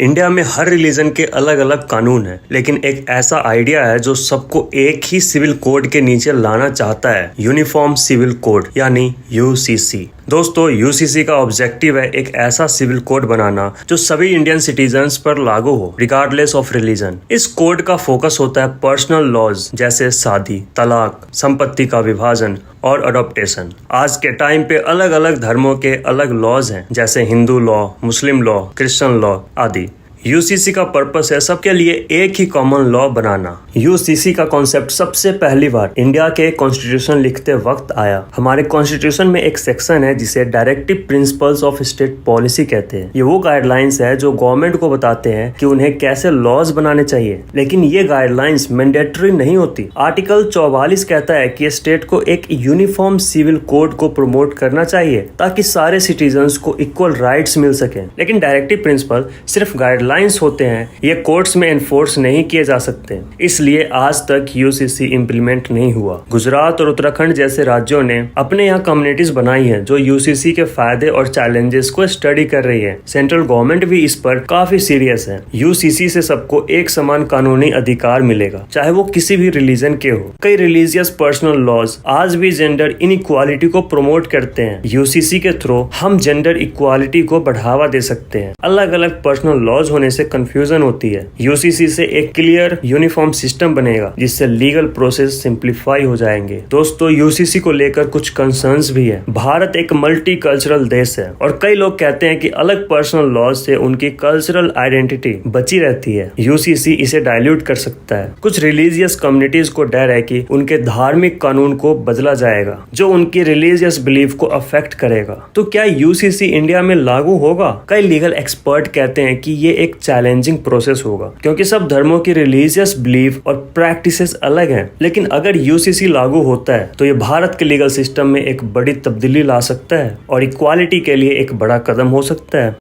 India में हर religion के अलग अलग कानून हैं, लेकिन एक ऐसा आइडिया है जो सबको एक ही सिविल कोड के नीचे लाना चाहता है, यूनिफॉर्म सिविल कोड यानी यूसीसी। दोस्तों, यूसीसी का ऑब्जेक्टिव है एक ऐसा सिविल कोड बनाना जो सभी इंडियन सिटीजन्स पर लागू हो, रिगार्डलेस ऑफ रिलीजन। इस कोड का फोकस होता है पर्सनल लॉज जैसे शादी, तलाक, संपत्ति का विभाजन और अडॉप्टेशन। आज के टाइम पे अलग अलग धर्मों के अलग लॉज हैं, जैसे हिंदू लॉ, मुस्लिम लॉ, क्रिश्चियन लॉ आदि। यूसीसी का पर्पस है सबके लिए एक ही कॉमन लॉ बनाना। यूसीसी का कॉन्सेप्ट सबसे पहली बार इंडिया के कॉन्स्टिट्यूशन लिखते वक्त आया। हमारे कॉन्स्टिट्यूशन में एक सेक्शन है जिसे directive principles of state policy कहते हैं। ये वो गाइडलाइंस है जो गवर्नमेंट को बताते हैं कि उन्हें कैसे लॉज बनाने चाहिए, लेकिन ये गाइडलाइंस मैंडेटरी नहीं होती। आर्टिकल 44 कहता है कि स्टेट को एक यूनिफॉर्म सिविल कोड को प्रमोट करना चाहिए ताकि सारे सिटीजन्स को इक्वल राइट्स मिल सके। लेकिन डायरेक्टिव प्रिंसिपल सिर्फ गाइडलाइंस होते हैं, ये कोर्ट्स में एनफोर्स नहीं किए जा सकते, इसलिए आज तक यूसीसी इम्प्लीमेंट नहीं हुआ। गुजरात और उत्तराखंड जैसे राज्यों ने अपने यहाँ कम्युनिटीज बनाई हैं जो यूसीसी के फायदे और चैलेंजेस को स्टडी कर रही है। सेंट्रल गवर्नमेंट भी इस पर काफी सीरियस है। यूसीसी से सबको एक समान कानूनी अधिकार मिलेगा, चाहे वो किसी भी रिलीजन के हो। कई रिलीजियस पर्सनल लॉज आज भी जेंडर इनइक्वालिटी को प्रमोट करते हैं। यूसीसी के थ्रू हम जेंडर इक्वालिटी को बढ़ावा दे सकते हैं। अलग अलग पर्सनल लॉज होने से कंफ्यूजन होती है। यूसीसी से एक क्लियर यूनिफॉर्म सिस्टम बनेगा जिससे लीगल प्रोसेस सिंप्लीफाई हो जाएंगे। दोस्तों, यूसीसी को लेकर कुछ कंसर्न्स भी है। भारत एक मल्टी कल्चरल देश है और कई लोग कहते हैं कि अलग पर्सनल लॉज से उनकी कल्चरल आइडेंटिटी बची रहती है। यूसीसी इसे डाइल्यूट कर सकता है। कुछ रिलीजियस कम्युनिटीज को डर है कि उनके धार्मिक कानून को बदला जाएगा जो उनकी रिलीजियस बिलीफ को अफेक्ट करेगा। तो क्या यूसीसी इंडिया में लागू होगा? कई लीगल एक्सपर्ट कहते हैं कि ये एक चैलेंजिंग प्रोसेस होगा क्योंकि सब धर्मों की रिलीजियस बिलीफ और प्रैक्टिसेस अलग हैं। लेकिन अगर यूसीसी लागू होता है तो ये भारत के लीगल सिस्टम में एक बड़ी तब्दीली ला सकता है और इक्वालिटी के लिए एक बड़ा कदम हो सकता है।